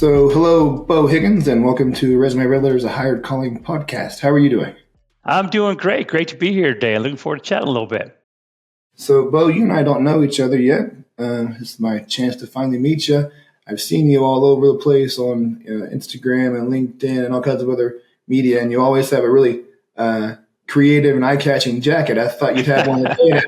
So, hello, Beau Higgins, and welcome to Resume Riddlers, a hired calling podcast. How are you doing? I'm doing great. Great to be here today. I'm looking forward to chatting a little bit. So, Beau, you and I don't know each other yet. This is my chance to finally meet you. I've seen you all over the place on Instagram and LinkedIn and all kinds of other media, and you always have a really creative and eye-catching jacket. I thought you'd have one today.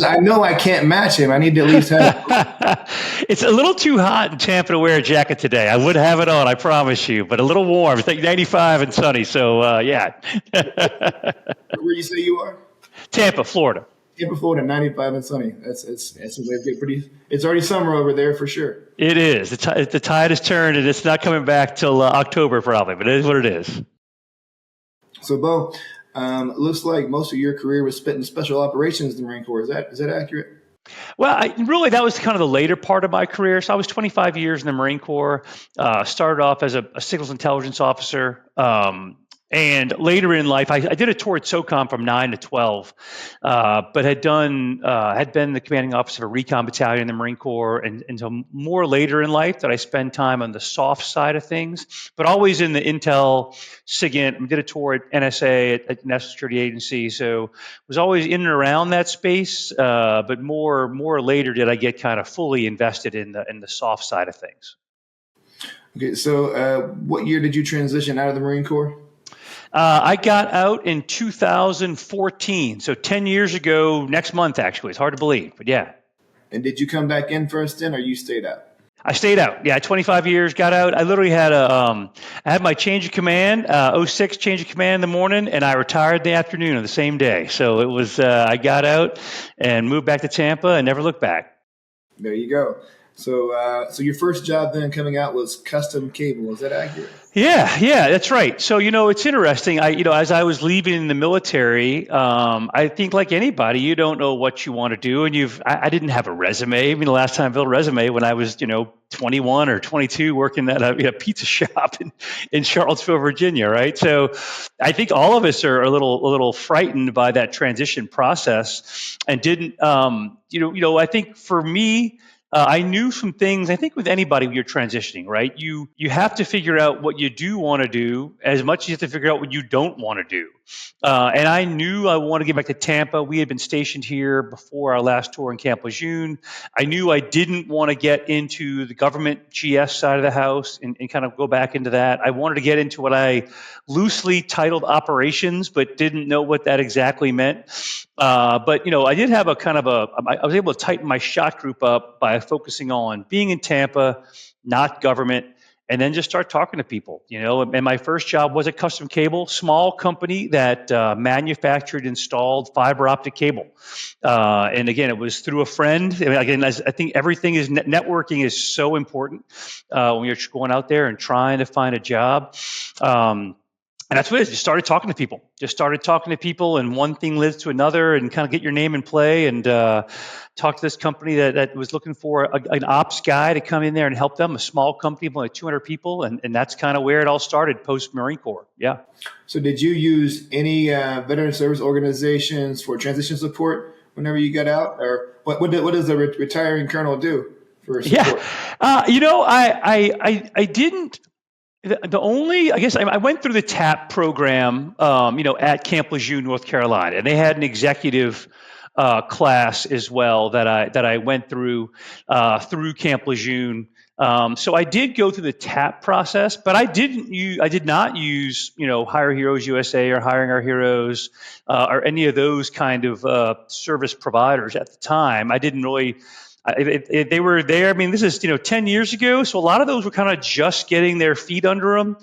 I know I can't match him. I need to at least have. It's a little too hot in Tampa to wear a jacket today. I would have it on, I promise you, but a little warm. It's like 95 and sunny, so yeah. Where you say you are? Tampa, Florida. Tampa, Florida, 95 and sunny. It's pretty. It's already summer over there for sure. It is. The tide has turned, and it's not coming back till October probably, but it is what it is. So, Beau, it looks like most of your career was spent in special operations in the Marine Corps. Is that accurate? Well, that was kind of the later part of my career. So I was 25 years in the Marine Corps, started off as a signals intelligence officer. And later in life, I did a tour at SOCOM from 9 to 12, but had been the commanding officer of a recon battalion in the Marine Corps, and until more later in life that I spend time on the soft side of things, but always in the intel, SIGINT. We did a tour at NSA, at National Security Agency, so was always in and around that space. But more later did I get kind of fully invested in the soft side of things. Okay, so what year did you transition out of the Marine Corps? I got out in 2014, so 10 years ago next month, actually. It's hard to believe, but yeah. And did you come back in first then, or you stayed out? I stayed out. Yeah, 25 years, got out. I literally had I had my change of command, 06 change of command in the morning, and I retired the afternoon of the same day. So it was, I got out and moved back to Tampa and never looked back. There you go. So your first job then coming out was custom cable. Is that accurate? Yeah, that's right. So, it's interesting. As I was leaving the military, I think like anybody, you don't know what you want to do. And I didn't have a resume. I mean, the last time I built a resume when I was, 21 or 22 working at a pizza shop in Charlottesville, Virginia. Right. So I think all of us are a little frightened by that transition process and didn't, I think for me, I knew some things. I think with anybody when you're transitioning, right? You have to figure out what you do want to do as much as you have to figure out what you don't want to do. And I knew I wanted to get back to Tampa. We had been stationed here before our last tour in Camp Lejeune. I knew I didn't want to get into the government GS side of the house and kind of go back into that. I wanted to get into what I loosely titled operations, but didn't know what that exactly meant. But I did have I was able to tighten my shot group up by focusing on being in Tampa, not government, and then just start talking to people. And my first job was at Custom Cable, small company that manufactured, installed fiber optic cable. And again, it was through a friend. I think everything is networking is so important when you're going out there and trying to find a job. And that's what it is. Just started talking to people, and one thing leads to another, and kind of get your name in play, and talk to this company that was looking for an ops guy to come in there and help them, a small company of only 200 people, and that's kind of where it all started, post-Marine Corps. Yeah. So did you use any veteran service organizations for transition support whenever you got out? Or what does a retiring colonel do for support? I didn't. I guess I went through the TAP program, at Camp Lejeune, North Carolina, and they had an executive class as well that I went through Camp Lejeune. So I did go through the TAP process, but I did not use Hire Heroes USA or Hiring Our Heroes or any of those kind of service providers at the time. I didn't really. They were there. I mean, this is 10 years ago, so a lot of those were kind of just getting their feet under them.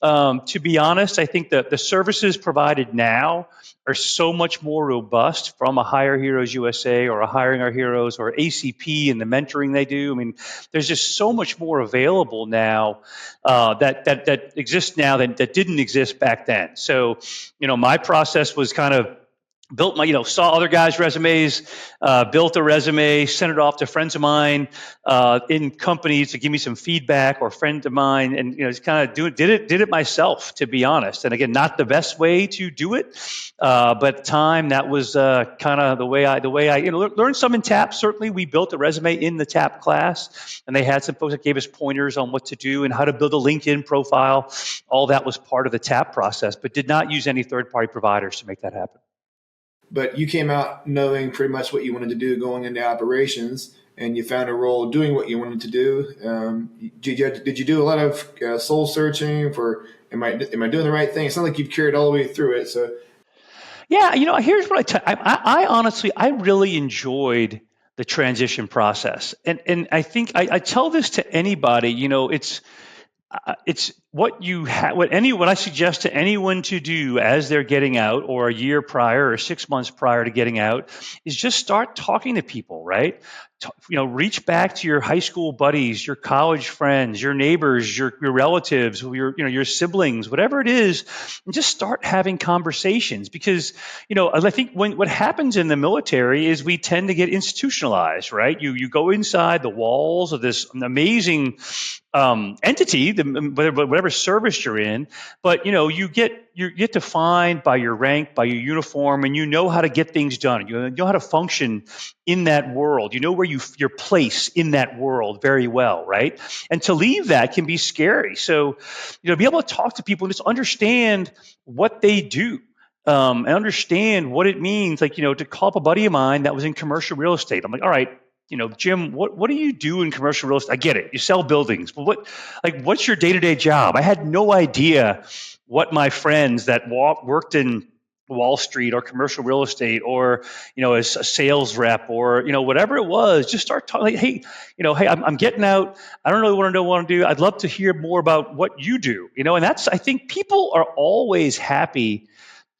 To be honest, I think that the services provided now are so much more robust from a Hire Heroes USA or a Hiring Our Heroes or ACP and the mentoring they do. I mean, there's just so much more available now that exists now that didn't exist back then. So, my process was kind of built my, saw other guys' resumes, built a resume, sent it off to friends of mine in companies to give me some feedback, or friend of mine, and just kind of did it myself, to be honest. And again, not the best way to do it, but at the time that was kind of the way I learned some in TAP. Certainly, we built a resume in the TAP class, and they had some folks that gave us pointers on what to do and how to build a LinkedIn profile. All that was part of the TAP process, but did not use any third-party providers to make that happen. But you came out knowing pretty much what you wanted to do going into operations, and you found a role doing what you wanted to do. Did you do a lot of soul searching for am I doing the right thing? It sounds like you've carried all the way through it. So Yeah, here's what I honestly, I really enjoyed the transition process, and I think I tell this to anybody. It's what you what I suggest to anyone to do as they're getting out, or a year prior or 6 months prior to getting out, is just start talking to people, right? Reach back to your high school buddies, your college friends, your neighbors, your relatives, your siblings, whatever it is, and just start having conversations. Because I think what happens in the military is we tend to get institutionalized, right? You go inside the walls of this amazing entity, whatever service you're in, but you get defined by your rank, by your uniform, and you know how to get things done. You know how to function in that world. You know where your place in that world very well, right? And to leave that can be scary. So, be able to talk to people and just understand what they do. And understand what it means, like, to call up a buddy of mine that was in commercial real estate. I'm like, all right, Jim, what do you do in commercial real estate? I get it. You sell buildings, but what's your day-to-day job? I had no idea what my friends that worked in Wall Street or commercial real estate, or as a sales rep, or whatever it was. Just start talking. Like, hey, I'm getting out. I don't really want to know what I do. I'd love to hear more about what you do. And I think people are always happy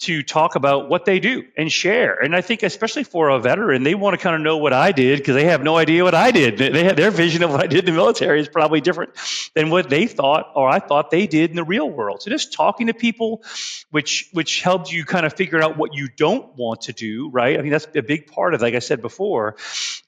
to talk about what they do and share. And I think especially for a veteran, they want to kind of know what I did, because they have no idea what I did. They had their vision of what I did in the military is probably different than what they thought, or I thought they did in the real world. So just talking to people, which helps you kind of figure out what you don't want to do, right? I mean, that's a big part of it, like I said before.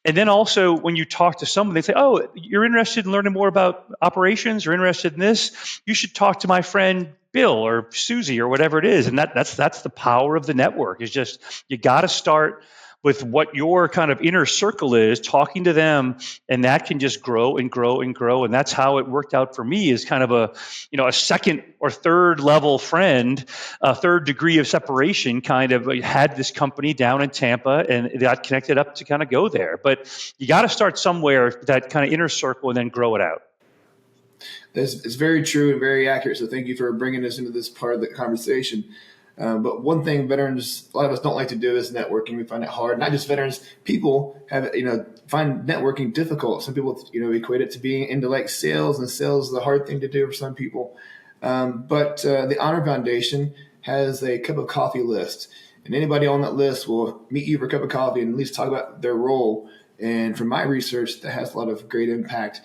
And then also when you talk to someone, they say, oh, you're interested in learning more about operations, or interested in this, you should talk to my friend Bill or Susie or whatever it is. And that's the power of the network, is just, you got to start with what your kind of inner circle is, talking to them, and that can just grow and grow and grow. And that's how it worked out for me, is kind of a second or third level friend, a third degree of separation, kind of had this company down in Tampa, and got connected up to kind of go there. But you got to start somewhere, that kind of inner circle, and then grow it out. it's very true and very accurate. So thank you for bringing us into this part of the conversation. But one thing veterans, a lot of us don't like to do, is networking. We find it hard. Not just veterans, people find networking difficult. Some people, equate it to being into like sales, and sales is a hard thing to do for some people. But the Honor Foundation has a cup of coffee list, and anybody on that list will meet you for a cup of coffee and at least talk about their role. And from my research, that has a lot of great impact.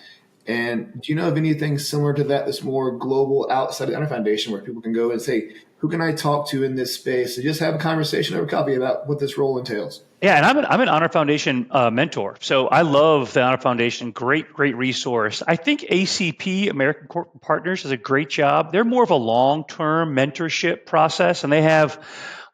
And do you know of anything similar to that that's more global outside of the Honor Foundation, where people can go and say, who can I talk to in this space, and just have a conversation over coffee about what this role entails? Yeah, and I'm an Honor Foundation mentor, so I love the Honor Foundation. Great resource. I think ACP, American Corporate Partners, does a great job. They're more of a long-term mentorship process, and they have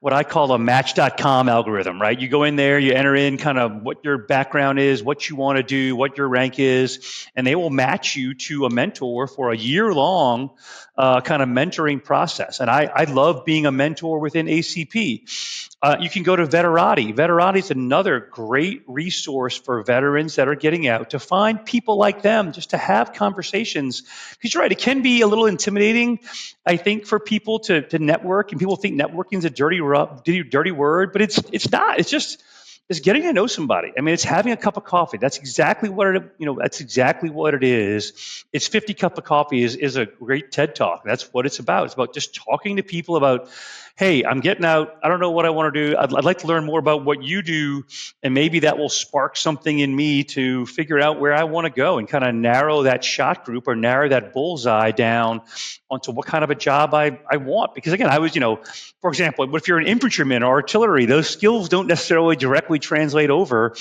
what I call a Match.com algorithm, right? You go in there, you enter in kind of what your background is, what you want to do, what your rank is, and they will match you to a mentor for a year-long kind of mentoring process. And I love being a mentor within ACP. You can go to Veterati. Veterati is another great resource for veterans that are getting out, to find people like them, just to have conversations. Because you're right, it can be a little intimidating, I think, for people to network, and people think networking is a dirty word, but it's not. It's getting to know somebody. I mean, it's having a cup of coffee. That's exactly what it is. It's 50 cup of coffee is a great TED Talk. That's what it's about. It's about just talking to people about hey, I'm getting out. I don't know what I want to do. I'd like to learn more about what you do, and maybe that will spark something in me to figure out where I want to go and kind of narrow that shot group or narrow that bullseye down onto what kind of a job I want. Because again, I was, for example, if you're an infantryman or artillery, those skills don't necessarily directly translate over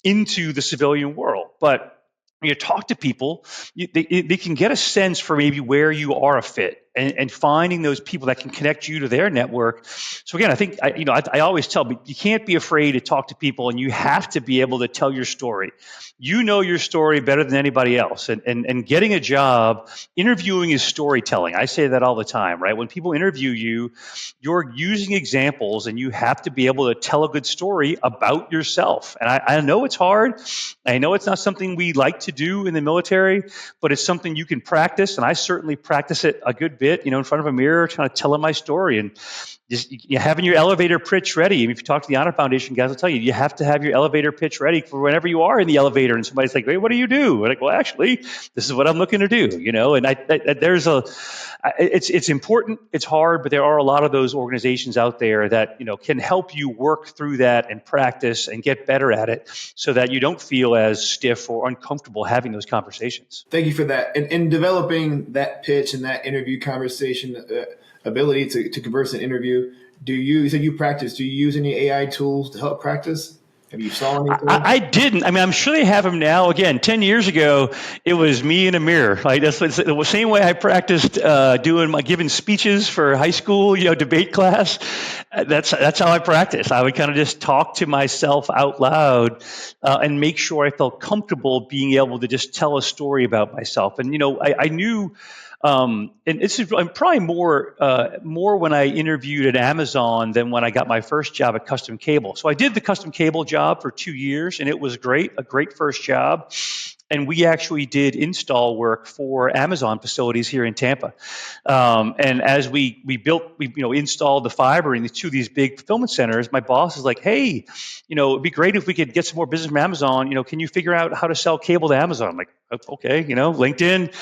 into the civilian world. But when you talk to people, they can get a sense for maybe where you are a fit, and finding those people that can connect you to their network. So again, I think I always tell people you can't be afraid to talk to people, and you have to be able to tell your story. You know your story better than anybody else, and getting a job, interviewing is storytelling. I say that all the time, right? When people interview you, you're using examples, and you have to be able to tell a good story about yourself. And I know it's hard. I know it's not something we like to do in the military, but it's something you can practice. And I certainly practice it a good bit, in front of a mirror, trying to tell my story. And just having your elevator pitch ready. If you talk to the Honor Foundation guys, will tell you have to have your elevator pitch ready for whenever you are in the elevator and somebody's like, "Hey, what do you do?" We're like, "Well, actually, this is what I'm looking to do." And it's important. It's hard, but there are a lot of those organizations out there that can help you work through that and practice and get better at it, so that you don't feel as stiff or uncomfortable having those conversations. Thank you for that. And in developing that pitch and that interview conversation ability to converse an interview, you said you practice? Do you use any AI tools to help practice? Have you saw anything? I didn't. I mean, I'm sure they have them now. Again, 10 years ago, it was me in a mirror. Like that's the same way I practiced giving speeches for high school, debate class. That's how I practiced. I would kind of just talk to myself out loud and make sure I felt comfortable being able to just tell a story about myself. And I knew. And it's probably more when I interviewed at Amazon than when I got my first job at Custom Cable. So I did the Custom Cable job for 2 years, and it was great, a great first job. And we actually did install work for Amazon facilities here in Tampa. And as we installed the fiber in these big fulfillment centers, my boss is like, "Hey, it'd be great if we could get some more business from Amazon. Can you figure out how to sell cable to Amazon?" I'm like, "Okay, LinkedIn,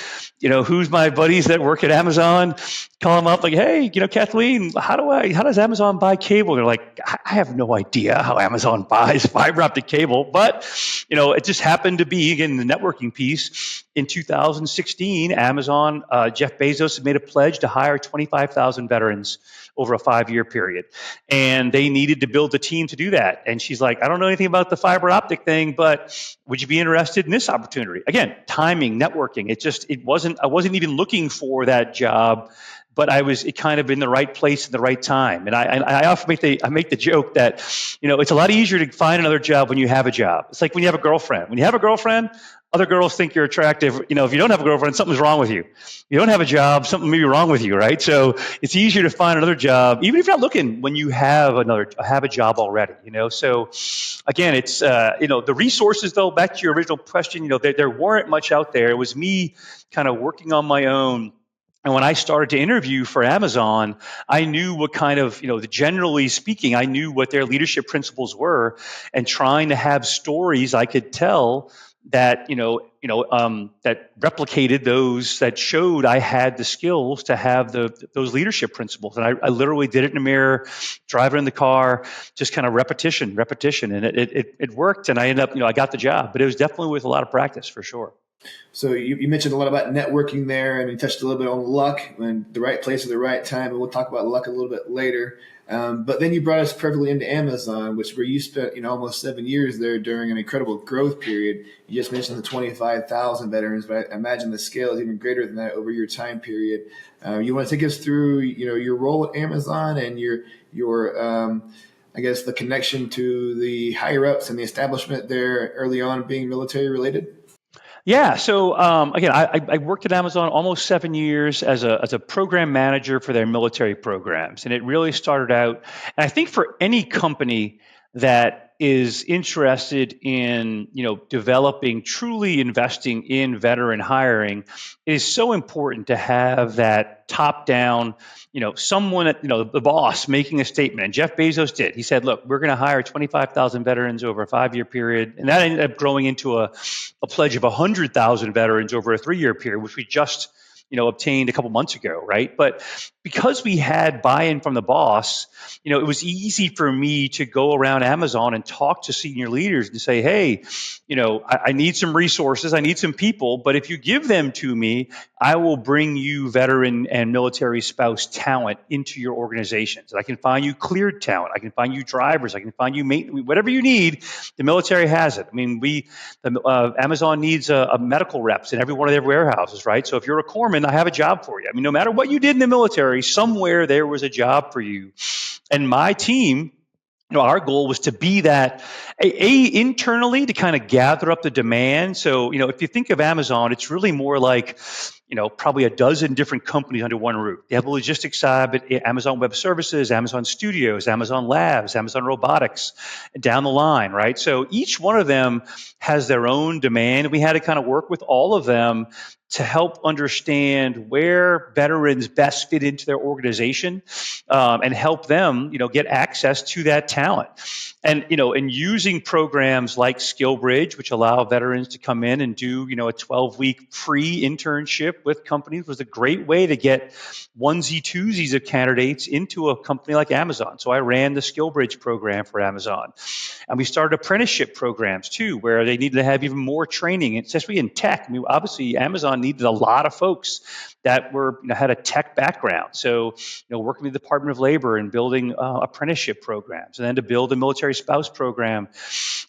who's my buddies that work at Amazon? Call them up, like, hey, Kathleen, how does Amazon buy cable?" They're like, "I have no idea how Amazon buys fiber optic cable," but it just happened to be, again, the networking piece. In 2016, Amazon, Jeff Bezos had made a pledge to hire 25,000 veterans over a 5-year period, and they needed to build a team to do that. And she's like, "I don't know anything about the fiber optic thing, but would you be interested in this opportunity?" Again, timing, networking. I wasn't even looking for that job, but I was kind of in the right place at the right time. And I often make the joke that, it's a lot easier to find another job when you have a job. It's like when you have a girlfriend. When you have a girlfriend, other girls think you're attractive. If you don't have a girlfriend, something's wrong with you. If you don't have a job, something may be wrong with you, right? So it's easier to find another job, even if you're not looking, when you have a job already. So again, it's the resources, though. Back to your original question, there weren't much out there. It was me kind of working on my own. And when I started to interview for Amazon, I knew what kind of, generally speaking, I knew what their leadership principles were, and trying to have stories I could tell that, that replicated those, that showed I had the skills to have those leadership principles. And I literally did it in a mirror, driving in the car, just kind of repetition. And it worked. And I ended up, I got the job, but it was definitely with a lot of practice, for sure. So you mentioned a lot about networking there, and you touched a little bit on luck and the right place at the right time, and we'll talk about luck a little bit later. But then you brought us perfectly into Amazon, where you spent almost 7 years there during an incredible growth period. You just mentioned the 25,000 veterans, but I imagine the scale is even greater than that over your time period. You want to take us through your role at Amazon and your I guess the connection to the higher ups and the establishment there early on being military related? Yeah. So again, I worked at Amazon almost 7 years as a program manager for their military programs, and it really started out. And I think for any company that is interested in developing, truly investing in veteran hiring, it is so important to have that top down. Someone at the boss making a statement. And Jeff Bezos did. He said, "Look, we're going to hire 25,000 veterans over a 5-year period," and that ended up growing into a pledge of 100,000 veterans over a 3-year period, which we just obtained a couple months ago, right? But because we had buy-in from the boss, it was easy for me to go around Amazon and talk to senior leaders and say, hey, I need some resources, I need some people, but if you give them to me, I will bring you veteran and military spouse talent into your organizations. I can find you cleared talent, I can find you drivers, I can find you whatever you need. The military has it. I mean, Amazon needs a medical reps in every one of their warehouses, right? So if you're a corpsman, I have a job for you. I mean, no matter what you did in the military, somewhere there was a job for you. And my team, our goal was to be that internally to kind of gather up the demand. So, if you think of Amazon, it's really more like, probably a dozen different companies under one roof. They have the logistics side, but Amazon Web Services, Amazon Studios, Amazon Labs, Amazon Robotics, down the line, right? So each one of them has their own demand. We had to kind of work with all of them to help understand where veterans best fit into their organization, and help them, get access to that talent. And, and using programs like SkillBridge, which allow veterans to come in and do, a 12-week free internship with companies, was a great way to get onesie twosies of candidates into a company like Amazon. So I ran the SkillBridge program for Amazon. And we started apprenticeship programs too, where they needed to have even more training, especially in tech. I mean, obviously, Amazon needed a lot of folks that had a tech background. So, working with the Department of Labor and building apprenticeship programs, and then to build a military spouse program,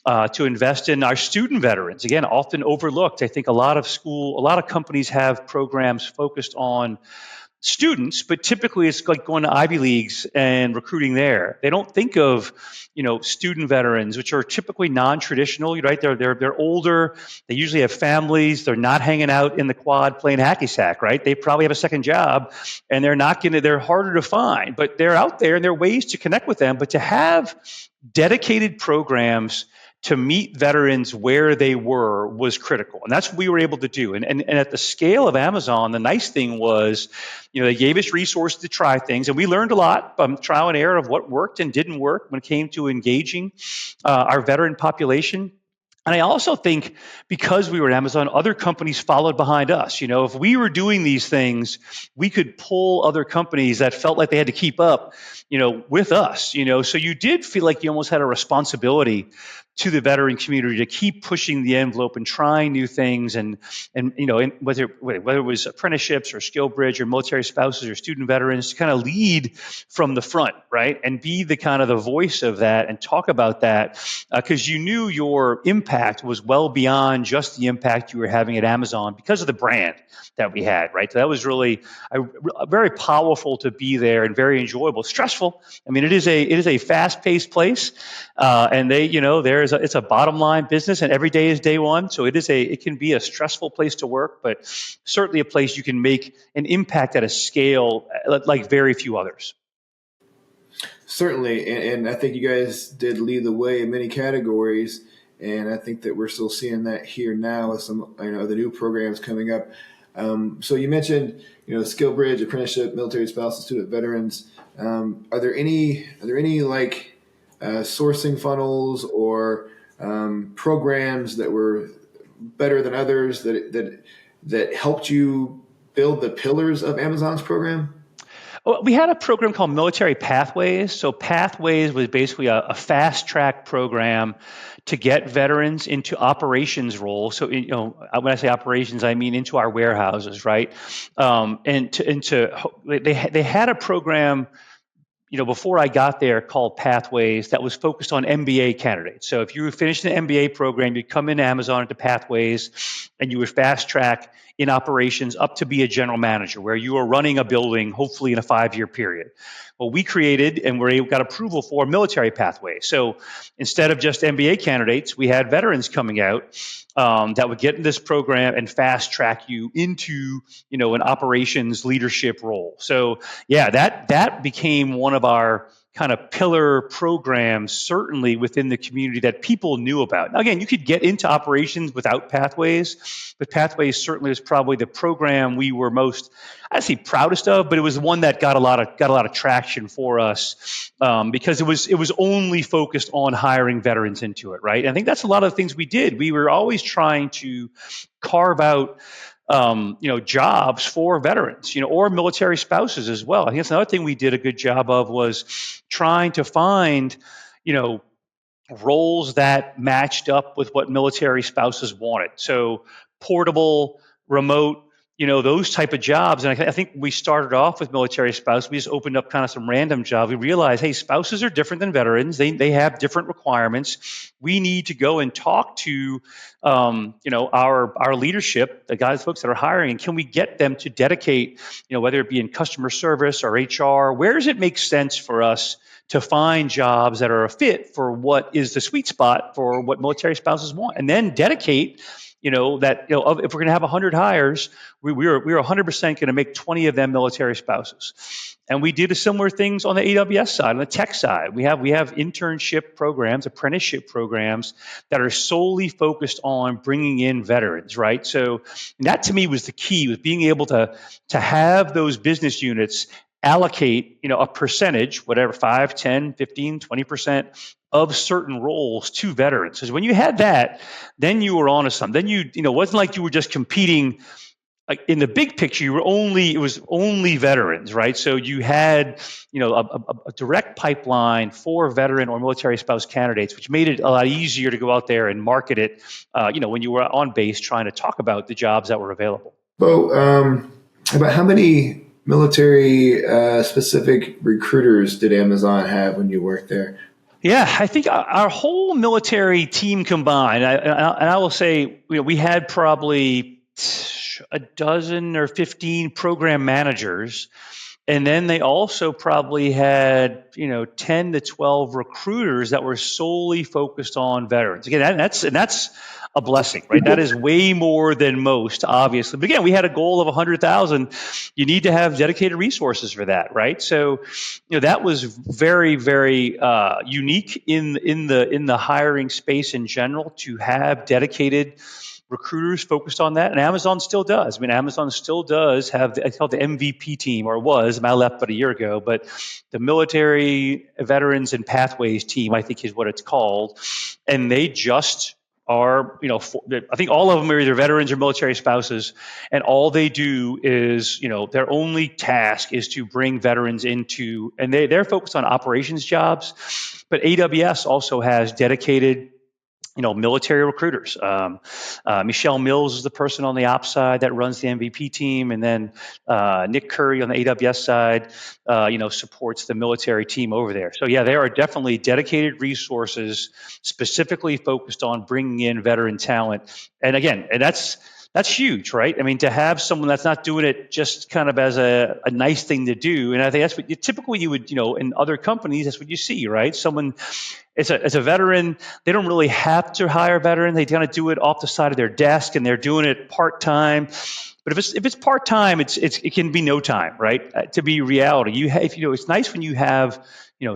to invest in our student veterans. Again, often overlooked. I think a lot of companies have programs focused on students, but typically it's like going to Ivy Leagues and recruiting there. They don't think of, student veterans, which are typically non-traditional, right? They're older. They usually have families. They're not hanging out in the quad playing hacky sack, right? They probably have a second job, and they're harder to find, but they're out there and there are ways to connect with them. But to have dedicated programs to meet veterans where they were was critical. And that's what we were able to do. And at the scale of Amazon, the nice thing was, they gave us resources to try things. And we learned a lot from trial and error of what worked and didn't work when it came to engaging our veteran population. And I also think because we were at Amazon, other companies followed behind us. If we were doing these things, we could pull other companies that felt like they had to keep up, with us. So you did feel like you almost had a responsibility to the veteran community to keep pushing the envelope and trying new things, and whether it was apprenticeships or SkillBridge or military spouses or student veterans, to kind of lead from the front, right, and be the kind of the voice of that and talk about that, because you knew your impact was well beyond just the impact you were having at Amazon because of the brand that we had, right? So that was really very powerful to be there and very enjoyable. Stressful. I mean, it is a fast-paced place, and it's a bottom line business, and every day is day one. So it can be a stressful place to work, but certainly a place you can make an impact at a scale like very few others. Certainly, and I think you guys did lead the way in many categories, and I think that we're still seeing that here now with some the new programs coming up. So you mentioned SkillBridge, apprenticeship, military spouses, student veterans. Are there any like sourcing funnels or programs that were better than others that helped you build the pillars of Amazon's program? Well, we had a program called Military Pathways. So Pathways was basically a fast track program to get veterans into operations roles. So, when I say operations, I mean into our warehouses, right? They had a program, before I got there, called Pathways, that was focused on MBA candidates. So if you finished an MBA program, you'd come into Amazon into Pathways, and you would fast track in operations up to be a general manager, where you are running a building, hopefully in a 5-year period. Well, we created and got approval for military pathways. So instead of just MBA candidates, we had veterans coming out that would get in this program and fast track you into, an operations leadership role. So yeah, that became one of our kind of pillar programs, certainly within the community, that people knew about. Now, again, you could get into operations without Pathways, but Pathways certainly was probably the program we were most, I'd say, proudest of. But it was one that got a lot of traction for us, because it was only focused on hiring veterans into it, right? And I think that's a lot of the things we did. We were always trying to carve out jobs for veterans, or military spouses as well. I think that's another thing we did a good job of was trying to find, you know, roles that matched up with what military spouses wanted. So portable, remote, those type of jobs. And I think we started off with military spouse. We just opened up kind of some random jobs. We realized, hey, spouses are different than veterans. They have different requirements. We need to go and talk to, our leadership, the guys, folks that are hiring, and can we get them to dedicate, whether it be in customer service or HR, where does it make sense for us to find jobs that are a fit for what is the sweet spot for what military spouses want, and then dedicate, if we're going to have 100 hires, we were 100% going to make 20 of them military spouses. And we did similar things on the AWS side, on the tech side. We have internship programs, apprenticeship programs that are solely focused on bringing in veterans, right? So that to me was the key, was being able to have those business units allocate, a percentage, whatever, 5, 10, 15, 20% of certain roles to veterans. Because when you had that, then you were onto something. Then it wasn't like you were just competing. Like in the big picture, it was only veterans, right? So you had, a direct pipeline for veteran or military spouse candidates, which made it a lot easier to go out there and market it, when you were on base trying to talk about the jobs that were available. Beau, about how many military specific recruiters did Amazon have when you worked there? Yeah, I think our whole military team combined, and I will say, we had probably a dozen or 15 program managers. And then they also probably had, 10 to 12 recruiters that were solely focused on veterans. Again, that's a blessing, right? That is way more than most, obviously. But again, we had a goal of 100,000. You need to have dedicated resources for that, right? So, that was very, very unique in the hiring space in general, to have dedicated recruiters focused on that, and Amazon still does. I mean, Amazon still does have, it's called the MVP team, or it was. I left but a year ago, but the Military Veterans and Pathways team, I think, is what it's called, and they just are, I think all of them are either veterans or military spouses, and all they do is, their only task is to bring veterans into, and they're focused on operations jobs, but AWS also has dedicated military recruiters. Michelle Mills is the person on the ops side that runs the MVP team, and then Nick Curry on the AWS side, supports the military team over there. So yeah, there are definitely dedicated resources specifically focused on bringing in veteran talent. And again, that's huge, right? I mean, to have someone that's not doing it just kind of as a nice thing to do. And I think that's what typically you would, in other companies, that's what you see, right? Someone, it's a veteran, they don't really have to hire a veteran. They kind of do it off the side of their desk, and they're doing it part-time. But if it's part-time, it can be no time, right? To be reality, it's nice when you have,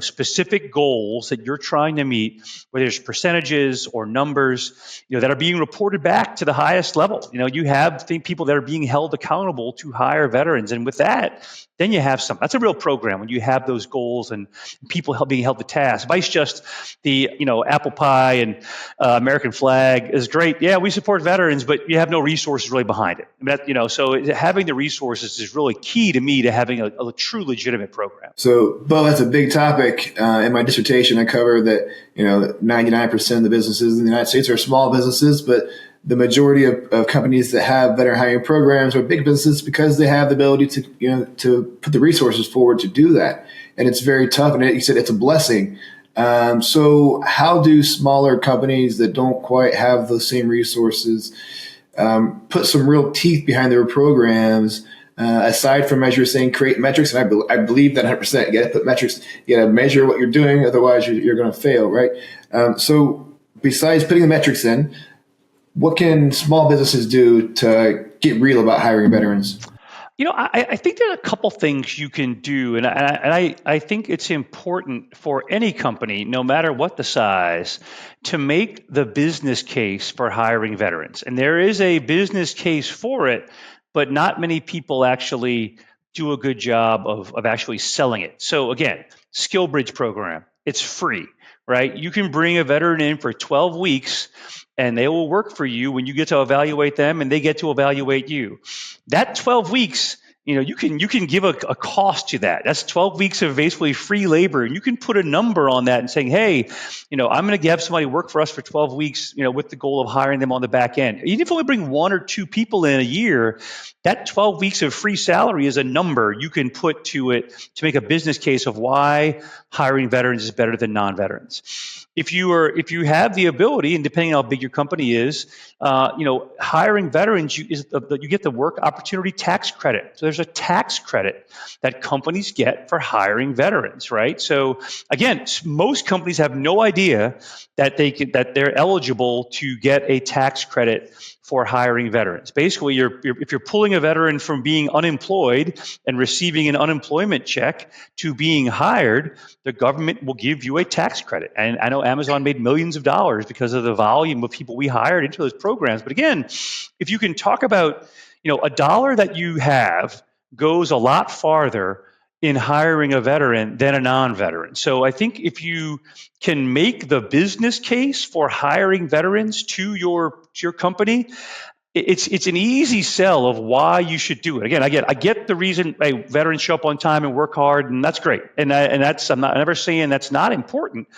specific goals that you're trying to meet, whether it's percentages or numbers, that are being reported back to the highest level. You have people that are being held accountable to hire veterans, and with that, then you have some. That's a real program when you have those goals and people being held to task. Vice just the apple pie and American flag is great. Yeah, we support veterans, but you have no resources really behind it. I mean, so having the resources is really key to me to having a true legitimate program. So, Beau, that's a big topic. In my dissertation, I covered that 99% of the businesses in the United States are small businesses, but the majority of companies that have veteran hiring programs are big businesses because they have the ability to put the resources forward to do that. And it's very tough. And you said it's a blessing. So how do smaller companies that don't quite have the same resources put some real teeth behind their programs, aside from, as you're saying, create metrics? And I believe that 100%. You got to put metrics. You got to measure what you're doing. Otherwise, you're going to fail, right? So besides putting the metrics in, what can small businesses do to get real about hiring veterans? I think there are a couple things you can do, and I think it's important for any company, no matter what the size, to make the business case for hiring veterans. And there is a business case for it, but not many people actually do a good job of actually selling it. So again, Skill Bridge program, it's free. right? You can bring a veteran in for 12 weeks and they will work for you when you get to evaluate them and they get to evaluate you. That 12 weeks, you can give a cost to that. That's 12 weeks of basically free labor, and you can put a number on that and saying, hey, I'm going to have somebody work for us for 12 weeks, with the goal of hiring them on the back end. Even if you only bring 1 or 2 people in a year, that 12 weeks of free salary is a number you can put to it to make a business case of why hiring veterans is better than non-veterans. If you have the ability, and depending on how big your company is, hiring veterans, you get the work opportunity tax credit. So there's a tax credit that companies get for hiring veterans, right? So again, most companies have no idea that they're eligible to get a tax credit for hiring veterans. Basically, if you're pulling a veteran from being unemployed and receiving an unemployment check to being hired, the government will give you a tax credit. And I know Amazon made millions of dollars because of the volume of people we hired into those programs. But again, if you can talk about, a dollar that you have goes a lot farther in hiring a veteran than a non-veteran. So I think if you can make the business case for hiring veterans to your company, it's an easy sell of why you should do it. Again, I get the reason, hey, veterans show up on time and work hard, and that's great. And that's, I'm never saying that's not important.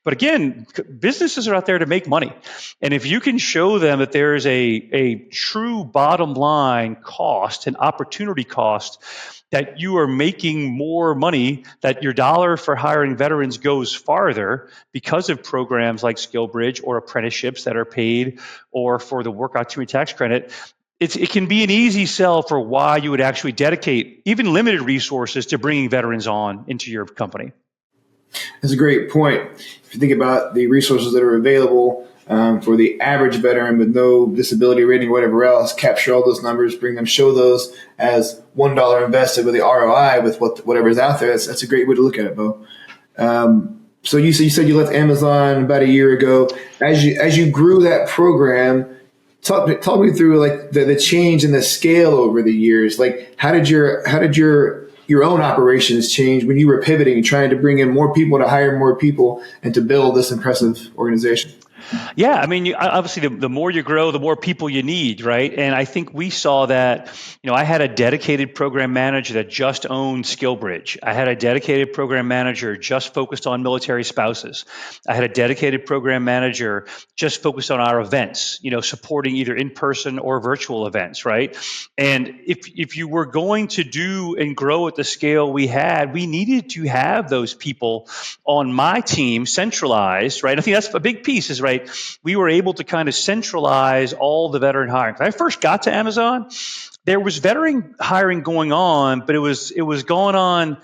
But again, businesses are out there to make money. And if you can show them that there is a true bottom line cost and opportunity cost, that you are making more money, that your dollar for hiring veterans goes farther because of programs like SkillBridge or apprenticeships that are paid, or for the work opportunity tax credit, it can be an easy sell for why you would actually dedicate even limited resources to bringing veterans on into your company. That's a great point. If you think about the resources that are available for the average veteran with no disability rating or whatever else, capture all those numbers, bring them, show those as $1 invested with the ROI with whatever's out there. That's a great way to look at it, Beau. So you said you left Amazon about a year ago. As you grew that program, talk me through like the change in the scale over the years. Like how did your own operations change when you were pivoting and trying to bring in more people, to hire more people, and to build this impressive organization? Yeah, I mean, obviously, the more you grow, the more people you need, right? And I think we saw that. I had a dedicated program manager that just owned SkillBridge. I had a dedicated program manager just focused on military spouses. I had a dedicated program manager just focused on our events, supporting either in-person or virtual events, right? And if you were going to do and grow at the scale we had, we needed to have those people on my team centralized, right? I think that's a big piece, is right. We were able to kind of centralize all the veteran hiring. When I first got to Amazon, there was veteran hiring going on, but it was going on.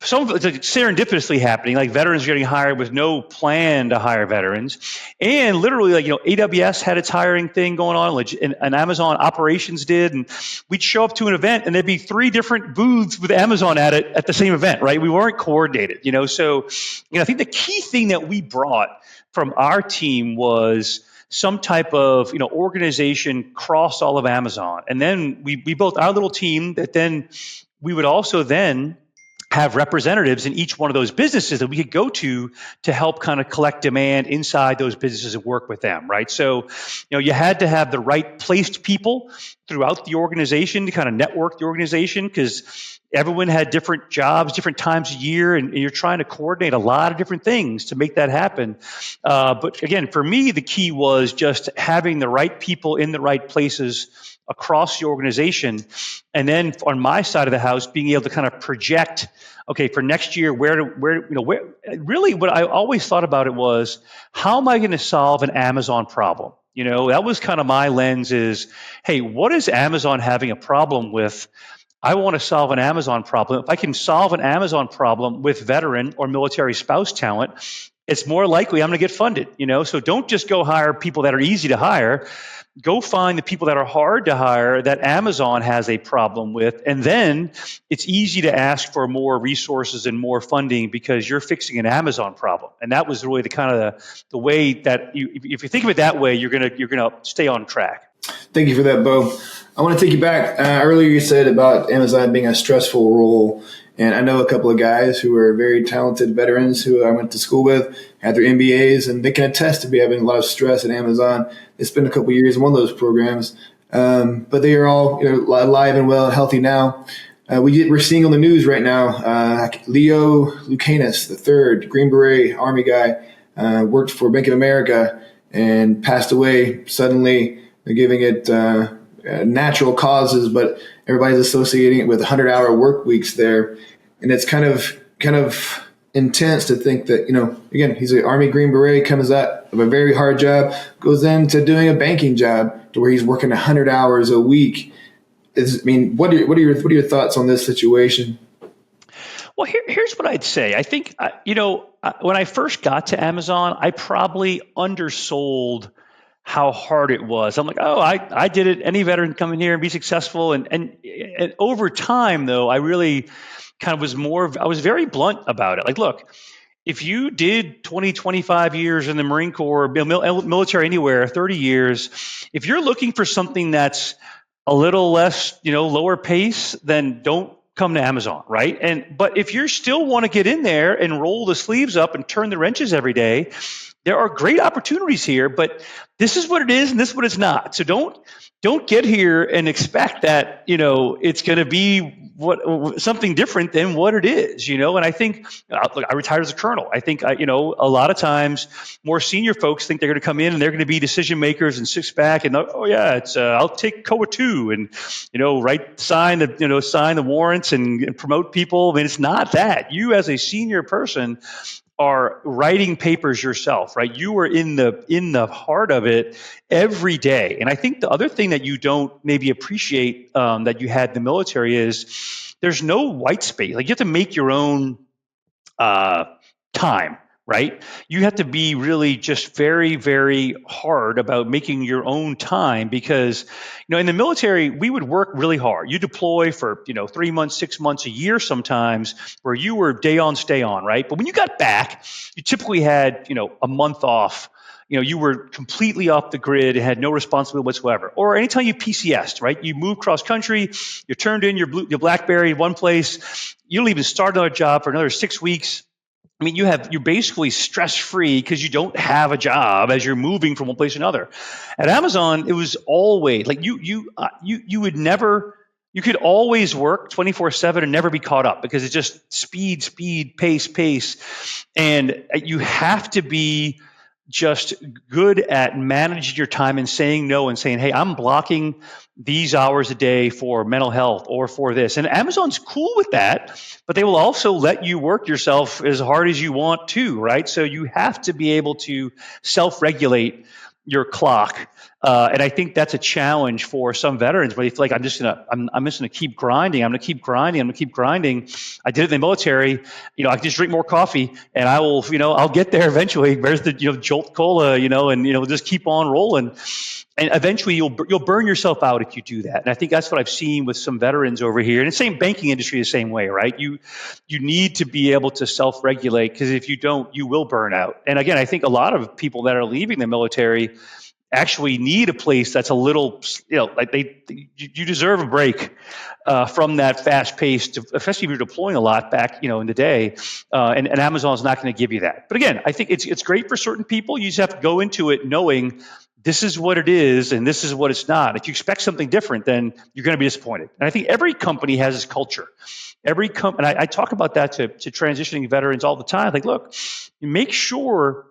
Some of it's serendipitously happening, like veterans getting hired with no plan to hire veterans. And literally, AWS had its hiring thing going on, and Amazon operations did. And we'd show up to an event and there'd be 3 different booths with Amazon at it at the same event, right? We weren't coordinated, So, I think the key thing that we brought from our team was some type of, organization cross all of Amazon. And then we built our little team that then we would also then have representatives in each one of those businesses that we could go to help kind of collect demand inside those businesses and work with them, right? So, you had to have the right placed people throughout the organization to kind of network the organization, because everyone had different jobs, different times of year, and you're trying to coordinate a lot of different things to make that happen. But again, for me, the key was just having the right people in the right places across the organization. And then on my side of the house, being able to kind of project, okay, for next year, where really what I always thought about it was, how am I going to solve an Amazon problem? That was kind of my lens is, hey, what is Amazon having a problem with? I want to solve an Amazon problem. If I can solve an Amazon problem with veteran or military spouse talent, it's more likely I'm going to get funded, So don't just go hire people that are easy to hire. Go find the people that are hard to hire that Amazon has a problem with, and then it's easy to ask for more resources and more funding because you're fixing an Amazon problem. And that was really the kind of the way that if you think of it that way, you're gonna stay on track. Thank you for that, Beau. I want to take you back. Earlier you said about Amazon being a stressful role, And I know a couple of guys who are very talented veterans who I went to school with, had their MBAs, and they can attest to be having a lot of stress at Amazon. They spent a couple of years in one of those programs, but they are all alive and well and healthy now. We're seeing on the news right now, Leo Lucanus III, Green Beret Army guy, worked for Bank of America and passed away suddenly. They're giving it natural causes, but everybody's associating it with 100-hour work weeks there. And it's kind of intense to think that, again, he's an Army Green Beret, comes out of a very hard job, goes into doing a banking job to where he's working 100 hours a week. What are your thoughts on this situation? Well, here's what I'd say. I think, when I first got to Amazon, I probably undersold how hard it was. I'm like, oh, I did it. Any veteran come in here and be successful. And over time, though, I really kind of I was very blunt about it. Like, look, if you did 20, 25 years in the Marine Corps, military anywhere, 30 years, if you're looking for something that's a little less, lower pace, then don't come to Amazon, right? But if you still want to get in there and roll the sleeves up and turn the wrenches every day, there are great opportunities here, but this is what it is and this is what it's not. So don't get here and expect that, it's going to be something different than what it is, And I think, look, I retired as a colonel. I think, a lot of times more senior folks think they're going to come in and they're going to be decision makers and sit back and, oh yeah, it's I'll take COA 2 and, sign the warrants and promote people. I mean, it's not that. You as a senior person are writing papers yourself, right? You are in the heart of it every day. And I think the other thing that you don't maybe appreciate that you had in the military is there's no white space. Like you have to make your own time, right? You have to be really just very, very hard about making your own time because, in the military, we would work really hard. You deploy for, 3 months, 6 months, a year sometimes where you were day on, stay on, right? But when you got back, you typically had, a month off. You were completely off the grid and had no responsibility whatsoever. Or anytime you PCSed, right? You moved cross country, you turned in your BlackBerry in one place, you don't even start another job for another 6 weeks. I mean, you're basically stress-free because you don't have a job as you're moving from one place to another. At Amazon, it was always like you would never, you could always work 24/7 and never be caught up because it's just speed, pace. And you have to be just good at managing your time and saying no and saying, hey, I'm blocking these hours a day for mental health or for this. And Amazon's cool with that, but they will also let you work yourself as hard as you want to, right? So you have to be able to self-regulate your clock. And I think that's a challenge for some veterans where they feel like I'm just gonna keep grinding. I'm gonna keep grinding. I did it in the military. I can just drink more coffee and I will, I'll get there eventually. Where's the, Jolt Cola, and, just keep on rolling. And eventually you'll burn yourself out if you do that. And I think that's what I've seen with some veterans over here. And the same banking industry the same way, right? You need to be able to self-regulate because if you don't, you will burn out. And again, I think a lot of people that are leaving the military actually need a place that's a little, like you deserve a break from that fast pace, especially if you're deploying a lot back, in the day. And Amazon's not going to give you that. But again, I think it's great for certain people. You just have to go into it knowing this is what it is and this is what it's not. If you expect something different, then you're going to be disappointed. And I think every company has its culture. And I talk about that to transitioning veterans all the time. Like, look, make sure.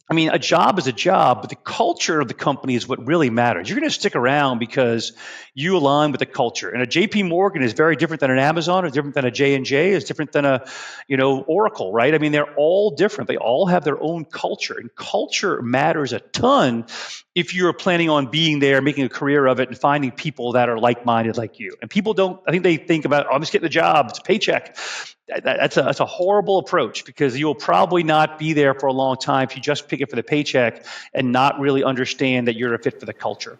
A job is a job, but the culture of the company is what really matters. You're going to stick around because you align with the culture. And a JP Morgan is very different than an Amazon, is different than a J&J, is different than a, Oracle, right? They're all different. They all have their own culture, and culture matters a ton if you're planning on being there, making a career of it, and finding people that are like-minded like you. And people don't. I think they think about, I'm just getting a job, it's a paycheck. That's a horrible approach because you'll probably not be there for a long time if you just pick it for the paycheck and not really understand that you're a fit for the culture.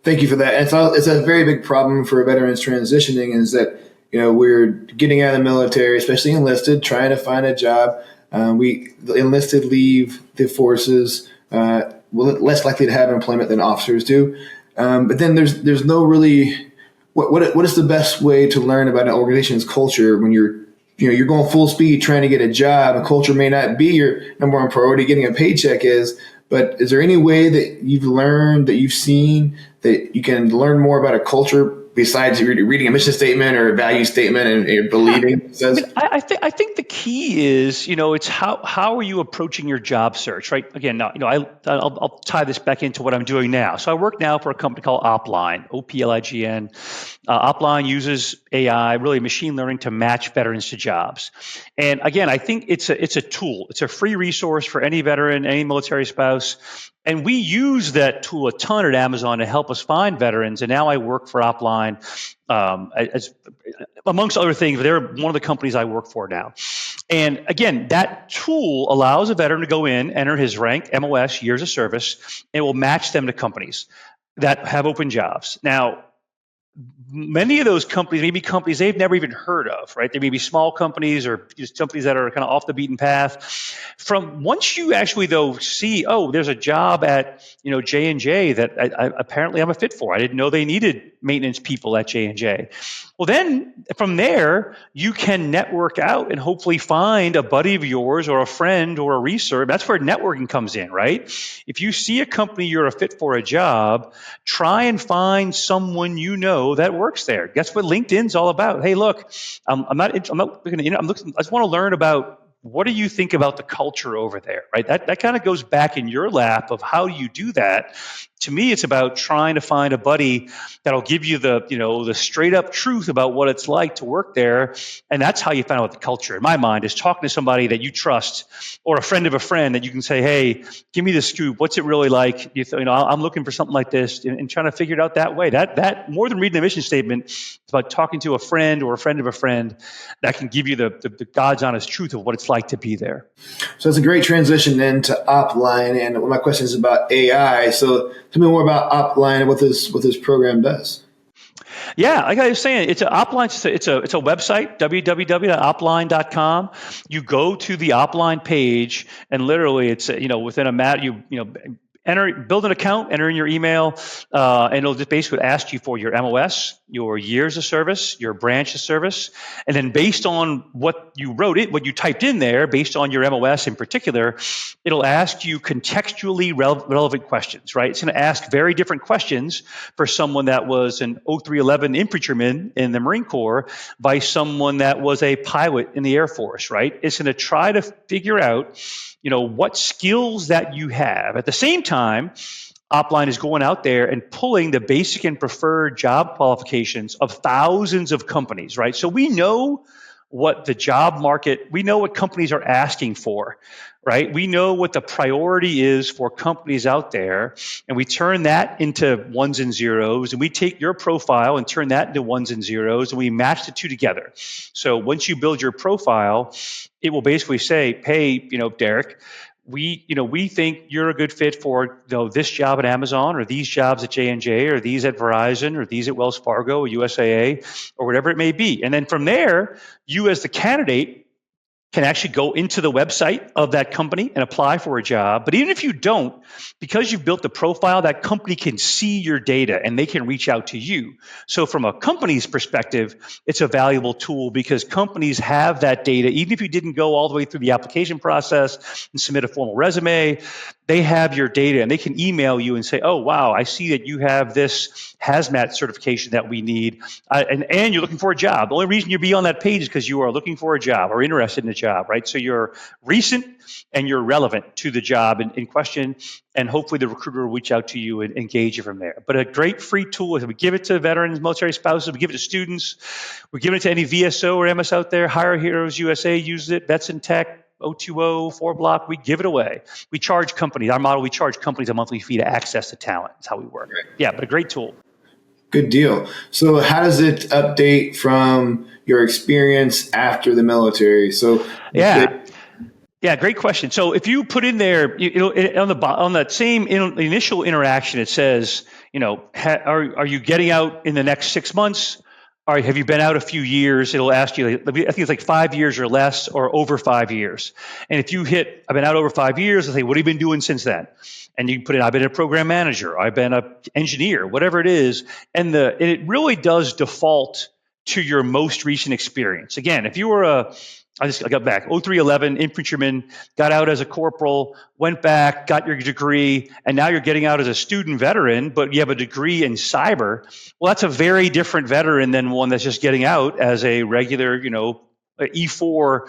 Thank you for that. And it's a very big problem for veterans transitioning is that, we're getting out of the military, especially enlisted, trying to find a job. The enlisted leave the forces less likely to have employment than officers do. But then there's no really what is the best way to learn about an organization's culture when you're going full speed trying to get a job, and culture may not be your number one priority, getting a paycheck is, but is there any way that you've learned, that you've seen, that you can learn more about a culture besides reading a mission statement or a value statement and believing it says? I think the key is, it's how are you approaching your job search, right? Again, now, I'll tie this back into what I'm doing now. So I work now for a company called Oplign, Oplign. Oplign uses AI, really machine learning, to match veterans to jobs. And again, I think it's a tool. It's a free resource for any veteran, any military spouse. And we use that tool a ton at Amazon to help us find veterans. And now I work for Opline, as amongst other things. They're one of the companies I work for now. And again, that tool allows a veteran to go in, enter his rank, MOS, years of service, and it will match them to companies that have open jobs. Now, many of those companies may be companies they've never even heard of, right? They may be small companies or just companies that are kind of off the beaten path. From once you actually though see, oh, there's a job at J&J that apparently I'm a fit for. I didn't know they needed maintenance people at J&J. Well, then from there you can network out and hopefully find a buddy of yours or a friend or a researcher. That's where networking comes in, right? If you see a company you're a fit for a job, try and find someone that works there. Guess what LinkedIn's all about? Hey, look, I'm not looking. I just want to learn about what do you think about the culture over there, right? That kind of goes back in your lap of how you do that. To me, it's about trying to find a buddy that'll give you the straight up truth about what it's like to work there, and that's how you find out the culture. In my mind, is talking to somebody that you trust or a friend of a friend that you can say, hey, give me the scoop. What's it really like? I'm looking for something like this, and trying to figure it out that way. That more than reading a mission statement, it's about talking to a friend or a friend of a friend that can give you the God's honest truth of what it's like to be there. So it's a great transition then to Opline, and one of my questions is about AI. So tell me more about Opline and what this program does. Yeah, like I was saying, it's a website, www.oplign.com. You go to the Oplign page, and literally, it's within a matter build an account, enter in your email, and it'll just basically ask you for your MOS, your years of service, your branch of service, and then based on what you what you typed in there, based on your MOS in particular, it'll ask you contextually relevant questions, right? It's going to ask very different questions for someone that was an 0311 infantryman in the Marine Corps by someone that was a pilot in the Air Force, right? It's going to try to figure out what skills that you have. At the same time, Opline is going out there and pulling the basic and preferred job qualifications of thousands of companies, right? So we know what the job market, we know what companies are asking for, right? We know what the priority is for companies out there, and we turn that into ones and zeros, and we take your profile and turn that into ones and zeros, and we match the two together. So once you build your profile, it will basically say, hey, Derek, we think you're a good fit for this job at Amazon, or these jobs at J&J, or these at Verizon, or these at Wells Fargo, or USAA, or whatever it may be. And then from there, you as the candidate can actually go into the website of that company and apply for a job. But even if you don't, because you've built the profile, that company can see your data and they can reach out to you. So from a company's perspective, it's a valuable tool because companies have that data. Even if you didn't go all the way through the application process and submit a formal resume, they have your data and they can email you and say, oh, wow, I see that you have this hazmat certification that we need, and you're looking for a job. The only reason you'd be on that page is because you are looking for a job or interested in a job, right? So you're recent and you're relevant to the job in question, and hopefully the recruiter will reach out to you and engage you from there. But a great free tool. We give it to veterans, military spouses, we give it to students, we give it to any VSO or MS out there. Hire Heroes USA uses it, Vets in Tech, 020, 4Block, we give it away. We charge companies, our model, we charge companies a monthly fee to access the talent. That's how we work. Yeah, but a great tool. Good deal. So how does it update from your experience after the military? So yeah, great question. So if you put in there, on that same initial interaction, it says, are you getting out in the next 6 months? all right, have you been out a few years? It'll ask you, I think it's like 5 years or less or over 5 years. And if you hit, I've been out over 5 years, it'll say, what have you been doing since then? And you can put in, I've been a program manager, I've been an engineer, whatever it is. And it really does default to your most recent experience. Again, if you were I got back, 0311 infantryman, got out as a corporal, went back, got your degree, and now you're getting out as a student veteran, but you have a degree in cyber. Well, that's a very different veteran than one that's just getting out as a regular, E4,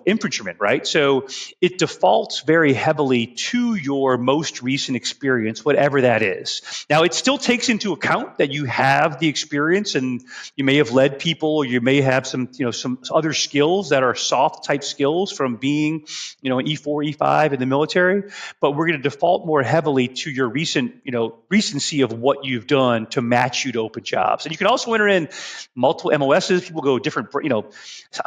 infantryman, right? So it defaults very heavily to your most recent experience, whatever that is. Now, it still takes into account that you have the experience and you may have led people, or you may have some other skills that are soft type skills from being, an E4, E5 in the military. But we're going to default more heavily to your recency of what you've done to match you to open jobs. And you can also enter in multiple MOSs. People go different,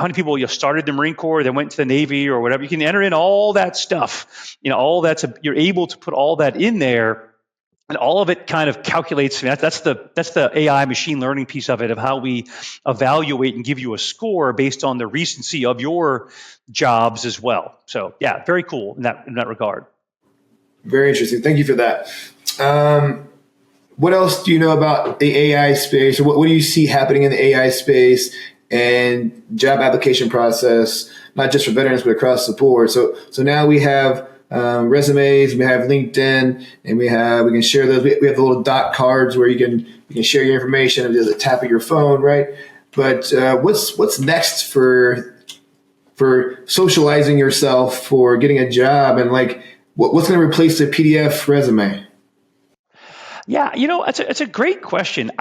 how many people started the Marine Corps, then went to the Navy or whatever. You can enter in all that stuff. You're able to put all that in there. And all of it kind of calculates. That's the AI machine learning piece of it, of how we evaluate and give you a score based on the recency of your jobs as well. So yeah, very cool in that regard. Very interesting. Thank you for that. What else do you know about the AI space, or what do you see happening in the AI space and job application process, not just for veterans but across the board? So now we have resumes, we have LinkedIn, and we can share those. We have the little dot cards where you can share your information at the tap of your phone, right? But what's next for socializing yourself, for getting a job, and what's going to replace the PDF resume? Yeah, it's a great question.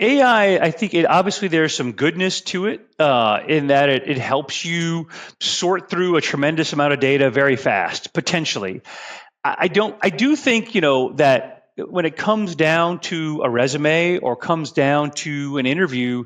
AI, I think obviously there's some goodness to it in that it helps you sort through a tremendous amount of data very fast, potentially. I do think, that when it comes down to a resume or comes down to an interview,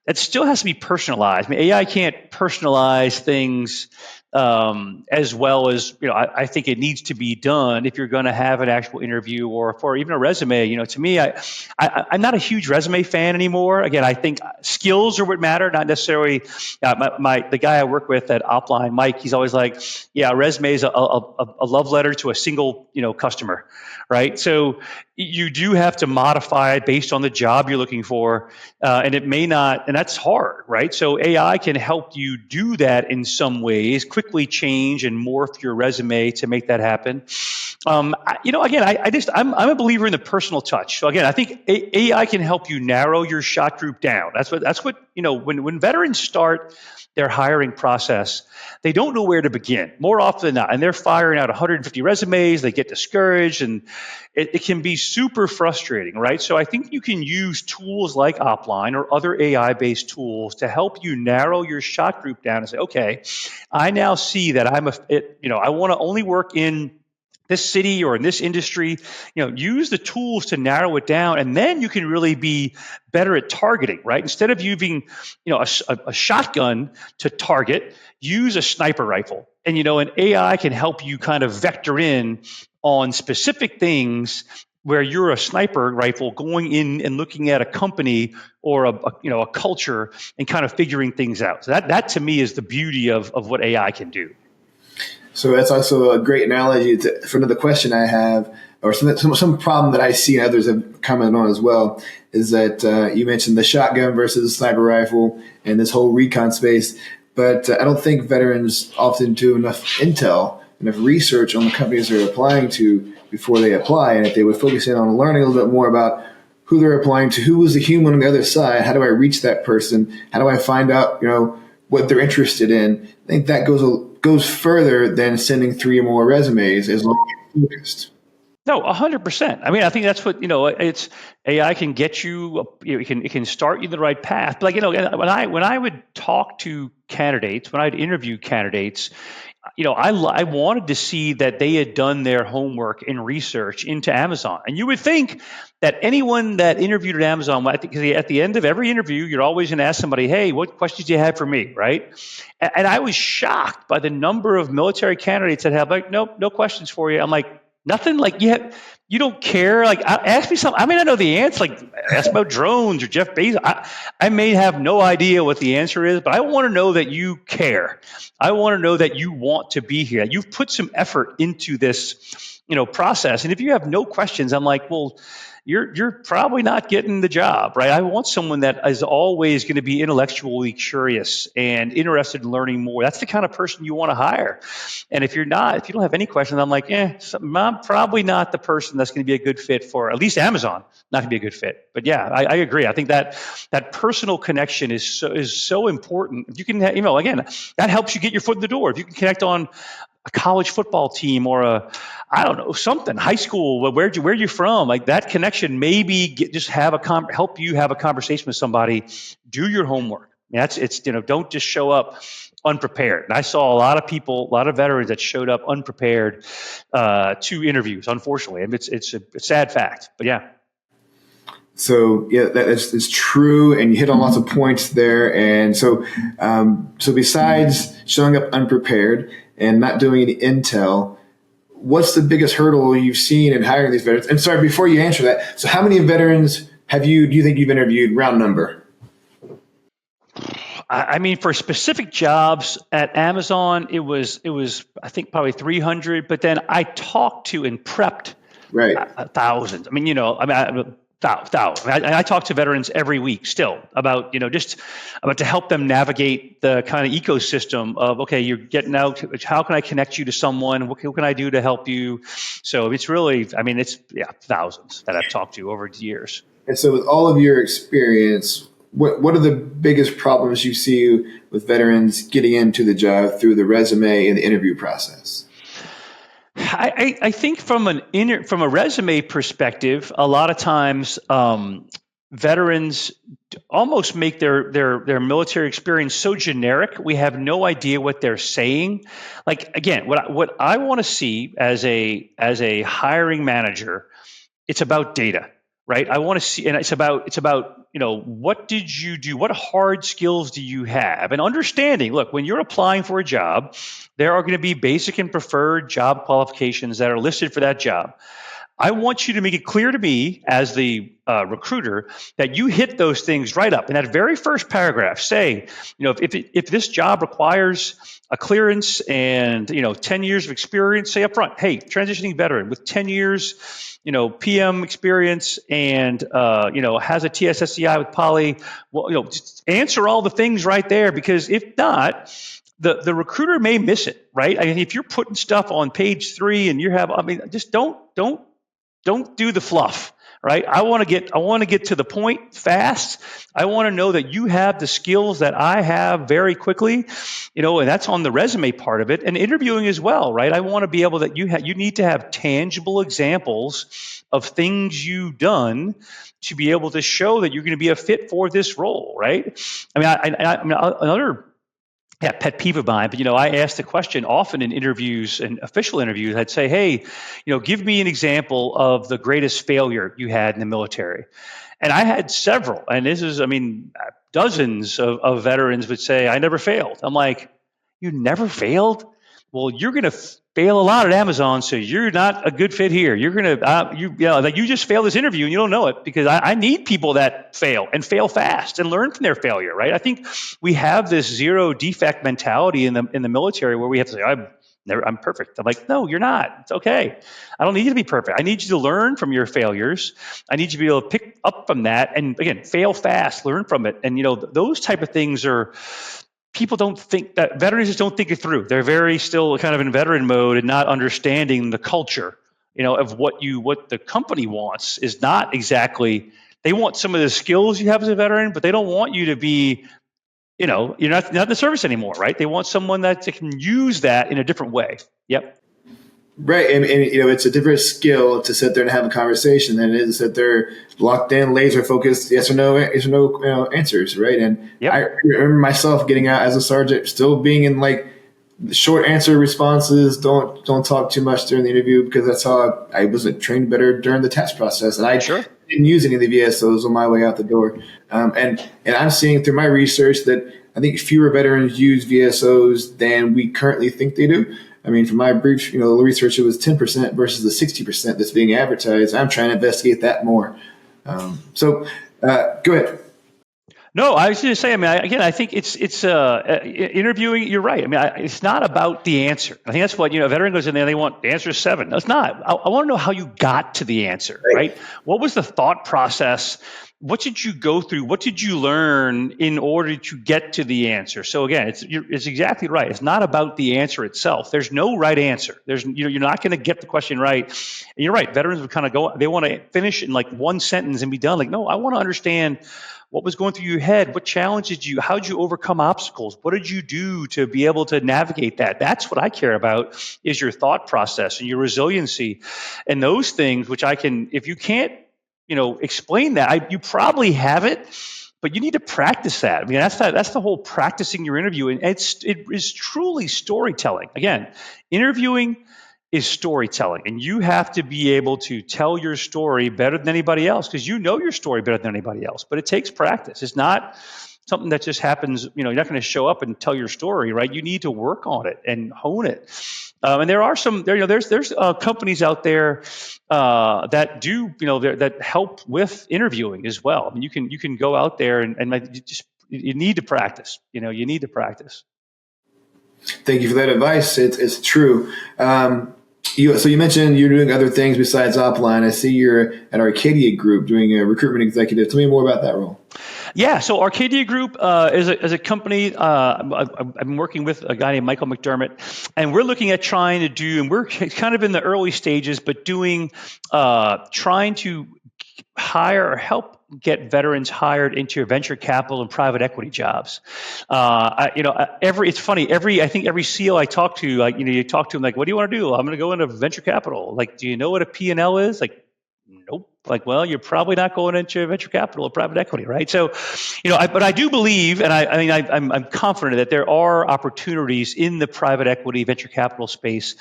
it still has to be personalized. I mean, AI can't personalize things as well as I think it needs to be done if you're going to have an actual interview or for even a resume. To me, I'm not a huge resume fan anymore. Again, I think skills are what matter, not necessarily. The guy I work with at Opline, Mike, he's always like, "Yeah, a resume is a love letter to a single customer, right?" So you do have to modify it based on the job you're looking for, and it may not, and that's hard, right? So AI can help you do that in some ways, quickly change and morph your resume to make that happen. Again, I'm a believer in the personal touch. So again, I think AI can help you narrow your shot group down. That's what when veterans start their hiring process, they don't know where to begin more often than not. And they're firing out 150 resumes, they get discouraged, and it can be super frustrating, right? So I think you can use tools like Opline or other AI-based tools to help you narrow your shot group down and say, okay, I now see that I want to only work in this city or in this industry. Use the tools to narrow it down, and then you can really be better at targeting, right? Instead of using a shotgun to target, use a sniper rifle. And an AI can help you kind of vector in on specific things where you're a sniper rifle going in and looking at a company or a culture and kind of figuring things out. So that to me is the beauty of what AI can do. So that's also a great analogy for another question I have, or some problem that I see and others have commented on as well, is that you mentioned the shotgun versus the sniper rifle and this whole recon space. But I don't think veterans often do enough intel, enough research on the companies they're applying to before they apply. And if they would focus in on learning a little bit more about who they're applying to, who is the human on the other side, how do I reach that person, how do I find out, what they're interested in, I think that goes further than sending 3 or more resumes as long as you're focused. No, 100%. I mean, I think that's what it's AI can get you. It can start you in the right path. But when I would talk to candidates, when I'd interview candidates, I wanted to see that they had done their homework and research into Amazon. And you would think that anyone that interviewed at Amazon, I think at the end of every interview, you're always going to ask somebody, "Hey, what questions do you have for me?" Right? And I was shocked by the number of military candidates that have nope, no questions for you. I'm like, Nothing like you don't care. Like, ask me something. I may not know the answer. Like, ask about drones or Jeff Bezos. I may have no idea what the answer is, but I want to know that you care. I want to know that you want to be here. You've put some effort into this, process. And if you have no questions, I'm like, well, you're probably not getting the job, right? I want someone that is always going to be intellectually curious and interested in learning more. That's the kind of person you want to hire. And if you don't have any questions, I'm like, I'm probably not the person that's going to be a good fit for at least Amazon. Not going to be a good fit. But yeah, I agree. I think that personal connection is so important. If you can, again, that helps you get your foot in the door. If you can connect on a college football team or I don't know, something, high school, where you from, like that connection, maybe help you have a conversation with somebody, do your homework. Don't just show up unprepared. And I saw a lot of veterans that showed up unprepared to interviews, unfortunately. And it's a sad fact, but yeah. So yeah, that is true, and you hit on lots of points there. And so besides showing up unprepared and not doing any intel, what's the biggest hurdle you've seen in hiring these veterans? And sorry, before you answer that, so how many veterans do you think you've interviewed, round number? I mean, for specific jobs at Amazon, it was I think probably 300, but then I talked to and prepped thousands. I mean, I talk to veterans every week still about, just about to help them navigate the kind of ecosystem of, okay, you're getting out. How can I connect you to someone? What can I do to help you? So it's really, thousands that I've talked to over the years. And so with all of your experience, what are the biggest problems you see with veterans getting into the job through the resume and the interview process? I think from a resume perspective, a lot of times veterans almost make their military experience so generic. We have no idea what they're saying. Like, again, what I want to see as a hiring manager, it's about data, right? I want to see, and it's about what did you do? What hard skills do you have? And understanding, look, when you're applying for a job, there are going to be basic and preferred job qualifications that are listed for that job. I want you to make it clear to me as the recruiter that you hit those things right up in that very first paragraph. Say, if this job requires a clearance and 10 years of experience, say up front, hey, transitioning veteran with 10 years, PM experience and has a TSSCI with poly. Well, just answer all the things right there, because if not, the recruiter may miss it, right? I mean, if you're putting stuff on page 3 and just don't do the fluff, right? I want to get to the point fast. I want to know that you have the skills that I have very quickly, and that's on the resume part of it, and interviewing as well, right? I want to be able that you need to have tangible examples of things you've done to be able to show that you're going to be a fit for this role, right? I mean, another pet peeve of mine, but I ask the question often in interviews and official interviews. I'd say, hey, give me an example of the greatest failure you had in the military. And I had several, and this is, dozens of veterans would say, I never failed. I'm like, you never failed? Well, you're going to fail a lot at Amazon, so you're not a good fit here. You're going to, you just failed this interview and you don't know it, because I need people that fail and fail fast and learn from their failure, right? I think we have this zero defect mentality in the military where we have to say, I'm perfect. I'm like, no, you're not. It's okay. I don't need you to be perfect. I need you to learn from your failures. I need you to be able to pick up from that and, again, fail fast, learn from it. And, those type of things are. People don't think that veterans just don't think it through. They're very still kind of in veteran mode and not understanding the culture, of what the company wants is not exactly. They want some of the skills you have as a veteran, but they don't want you to be, you're not in the service anymore, right? They want someone that can use that in a different way. Yep. Right, and it's a different skill to sit there and have a conversation than it is to sit there locked in, laser focused, yes or no answers, right? And yep. I remember myself getting out as a sergeant, still being in like short answer responses. Don't talk too much during the interview, because that's how I wasn't trained better during the test process, and I didn't use any of the VSOs on my way out the door. And I'm seeing through my research that I think fewer veterans use VSOs than we currently think they do. I mean, from my brief, little research, it was 10% versus the 60% that's being advertised. I'm trying to investigate that more. Go ahead. No, I was going to say. I mean, again, I think it's interviewing. You're right. I mean, it's not about the answer. I think that's what a veteran goes in there. They want the answer is 7. No, it's not. I want to know how you got to the answer. Right? What was the thought process? What did you go through? What did you learn in order to get to the answer? So again, it's exactly right. It's not about the answer itself. There's no right answer. You're not going to get the question right. And you're right. Veterans would kind of go. They want to finish in like one sentence and be done. Like, no, I want to understand what was going through your head. What challenged you? How did you overcome obstacles? What did you do to be able to navigate that? That's what I care about, is your thought process and your resiliency, and those things. Which I can, if you can't, explain that, you probably have it, but you need to practice that. I mean, that's the whole practicing your interview, and it is truly storytelling. Again, interviewing is storytelling, and you have to be able to tell your story better than anybody else, because you know your story better than anybody else. But it takes practice. It's not something that just happens. You're not going to show up and tell your story, right? You need to work on it and hone it. And there are there's companies out there that do, that help with interviewing as well. I mean, you can go out there and you need to practice. You need to practice. Thank you for that advice. It's true. So you mentioned you're doing other things besides Opline. I see you're at Arcadia Group doing a recruitment executive. Tell me more about that role. Yeah, so Arcadia Group is a company. I've been working with a guy named Michael McDermott, and we're looking at trying to do, and we're kind of in the early stages, but trying to hire or help get veterans hired into venture capital and private equity jobs. It's funny. I think every SEAL I talk to, you talk to them like, what do you want to do? I'm going to go into venture capital. Like, do you know what a P&L is? Like, nope. Like, well, you're probably not going into venture capital or private equity, right? So, but I do believe, and I'm confident that there are opportunities in the private equity venture capital space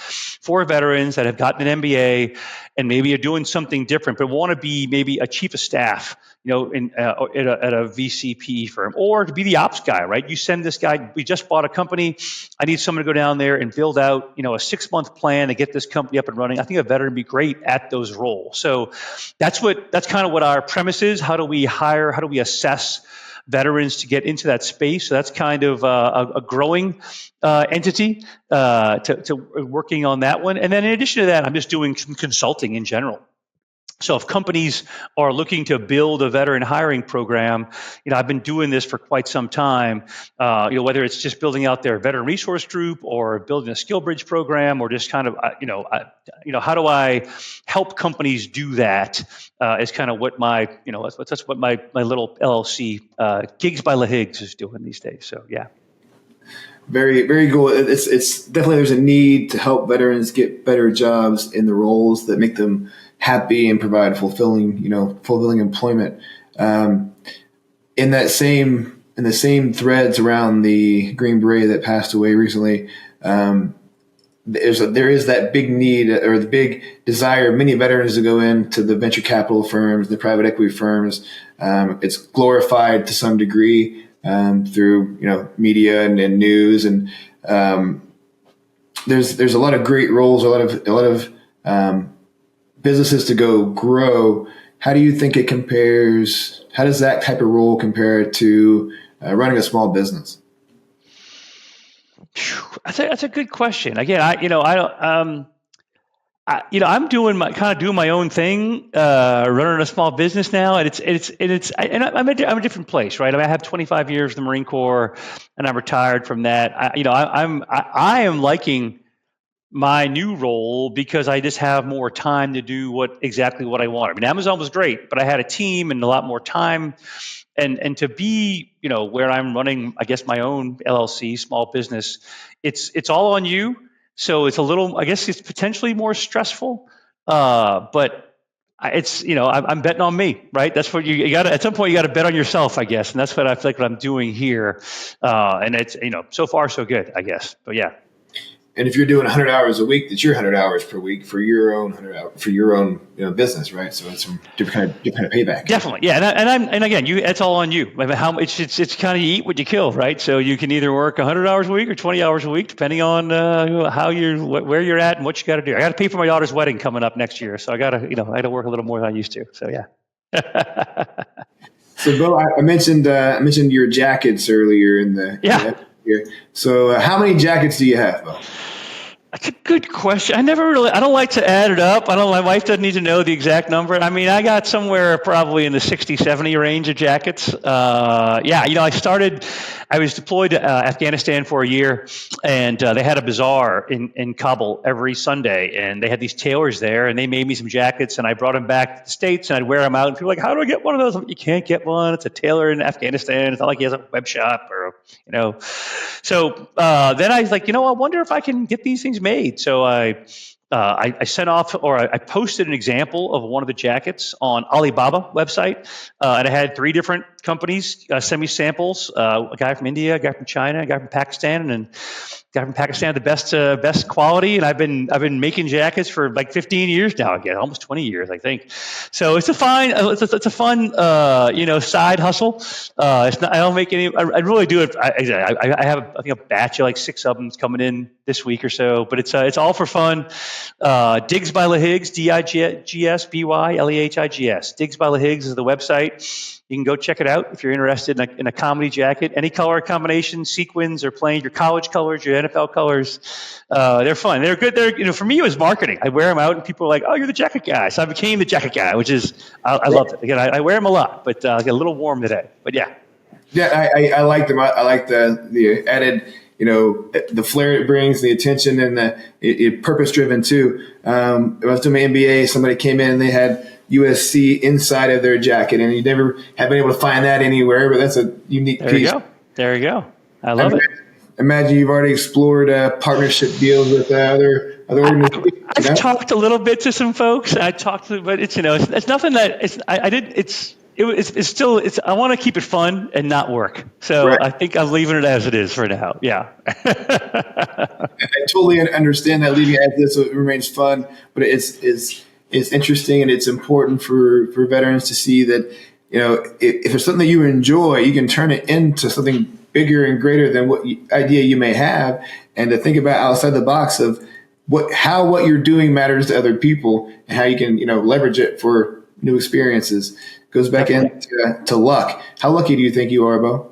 for veterans that have gotten an MBA and maybe are doing something different, but want to be maybe a chief of staff, at a VCPE firm, or to be the ops guy, right? You send this guy. We just bought a company. I need someone to go down there and build out, a 6-month plan to get this company up and running. I think a veteran would be great at those roles. So that's kind of what our premise is. How do we assess veterans to get into that space? So that's kind of a growing entity to working on that one. And then in addition to that, I'm just doing some consulting in general. So if companies are looking to build a veteran hiring program, I've been doing this for quite some time. Whether it's just building out their veteran resource group or building a skill bridge program, or just kind of, how do I help companies do that? Is kind of what that's what my little LLC, Gigs by Higgins, is doing these days. So yeah. Very, very cool. It's definitely, there's a need to help veterans get better jobs in the roles that make them happy and provide fulfilling employment. In the same threads around the Green Beret that passed away recently, there is that big need, or the big desire of many veterans to go into the venture capital firms, the private equity firms. It's glorified to some degree through media and news, and there's a lot of great roles, a lot of businesses to go grow. How do you think it compares? How does that type of role compare to running a small business? That's a good question. Again, I'm doing my own thing, running a small business now, and I'm a different place, right? I have 25 years in the Marine Corps, and I'm retired from that. I am liking my new role because I just have more time to do exactly what I want. I mean, Amazon was great, but I had a team and a lot more time. And to be, where I'm running, I guess, my own LLC, small business, it's all on you. So it's it's potentially more stressful, but I'm betting on me, right? That's what you got to, at some point you got to bet on yourself, I guess. And that's what I feel like what I'm doing here. And it's, so far so good, I guess, but yeah. And if you're doing 100 hours a week, that's your 100 hours per week for your own 100 hour, for your own business, right? So it's some different kind of payback. Definitely, yeah. And again, it's all on you. I mean, how it's kind of you eat what you kill, right? So you can either work 100 hours a week or 20 hours a week, depending on where you're at and what you got to do. I got to pay for my daughter's wedding coming up next year, so I got to work a little more than I used to. So yeah. So Beau, I mentioned your jackets earlier in the here. So how many jackets do you have, Beau? That's a good question. I don't like to add it up. My wife doesn't need to know the exact number. I mean, I got somewhere probably in the 60, 70 range of jackets. I was deployed to Afghanistan for a year, and they had a bazaar in Kabul every Sunday, and they had these tailors there, and they made me some jackets, and I brought them back to the States, and I'd wear them out, and people were like, how do I get one of those? I'm like, you can't get one. It's a tailor in Afghanistan. It's not like he has a web shop So then I was like, I wonder if I can get these things made. So I sent off, or I posted an example of one of the jackets on Alibaba website, and I had 3 different companies send me samples. A guy from India, a guy from China, a guy from Pakistan, and guy from Pakistan had the best quality. And I've been making jackets for like 15 years now. Again, almost 20 years, I think. So it's a fun side hustle. It's not. I don't make any. I really do it. I have I think a batch of like 6 of them coming in this week or so. But it's all for fun. Diggs by Higgs, DIGSBYLEHIGS. Diggs by Higgs is the website. You can go check it out if you're interested in a comedy jacket. Any color combination, sequins, or plain, your college colors, your NFL colors. They're fun. They're good. For me, it was marketing. I wear them out, and people are like, "Oh, you're the jacket guy." So I became the jacket guy, which is I love it. Again, I wear them a lot, but I get a little warm today. But yeah. Yeah, I like them. I like the added, the flair it brings, the attention, and the purpose driven too. I was doing my MBA. Somebody came in and they had USC inside of their jacket, and you never have been able to find that anywhere. But that's a unique piece. There you go. I love it. Imagine you've already explored partnership deals with other organizations. I've talked a little bit to some folks. But it's it's nothing that I did. It's still I want to keep it fun and not work. So right. I think I'm leaving it as it is for now. Yeah. I totally understand that leaving it as this, so it remains fun, but it's interesting, and it's important for veterans to see that, if there's something that you enjoy, you can turn it into something bigger and greater than what idea you may have, and to think about outside the box of how what you're doing matters to other people, and how you can, leverage it for new experiences. Goes back into luck. How lucky do you think you are, Beau?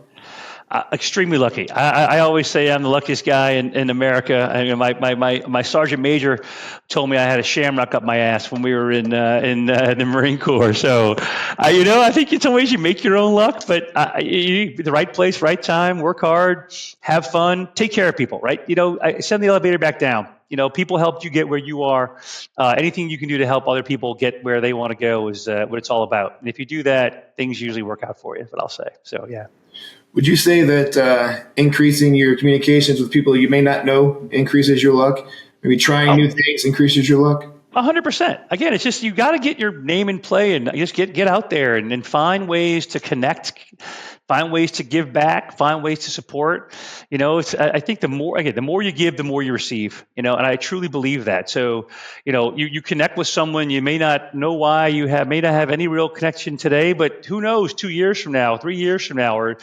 Extremely lucky. I always say I'm the luckiest guy in America. I mean, my sergeant major told me I had a shamrock up my ass when we were in the Marine Corps. So, I think in some ways you make your own luck, but the right place, right time, work hard, have fun, take care of people, right? I send the elevator back down. People helped you get where you are. Anything you can do to help other people get where they want to go is what it's all about. And if you do that, things usually work out for you, is what I'll say. So, yeah. Would you say that increasing your communications with people you may not know increases your luck? Maybe trying new things increases your luck? 100%. Again, it's just you got to get your name in play and just get out there and find ways to connect, find ways to give back, find ways to support. I think the more you give, the more you receive. And I truly believe that. So, you connect with someone, you may not know why, may not have any real connection today, but who knows, 2 years from now, 3 years from now, or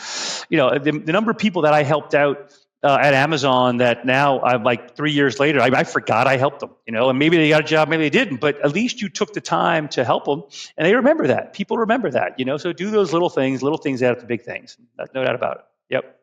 the number of people that I helped out at Amazon that now I'm like 3 years later, I forgot I helped them, and maybe they got a job, maybe they didn't, but at least you took the time to help them, and they remember that. People remember that, so do those little things add up to big things. No doubt about it. Yep.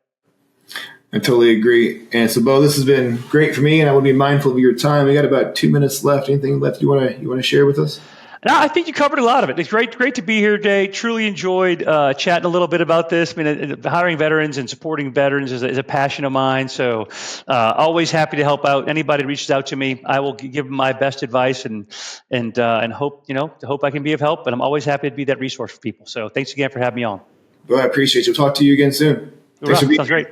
I totally agree. And so, Beau, this has been great for me, and I will be mindful of your time. We got about 2 minutes left. Anything left you want to share with us? No, I think you covered a lot of it. It's great to be here today. Truly enjoyed chatting a little bit about this. I mean, hiring veterans and supporting veterans is a passion of mine. So always happy to help out anybody that reaches out to me. I will give them my best advice and hope I can be of help. But I'm always happy to be that resource for people. So thanks again for having me on. Well, I appreciate you. We'll talk to you again soon. Sounds great.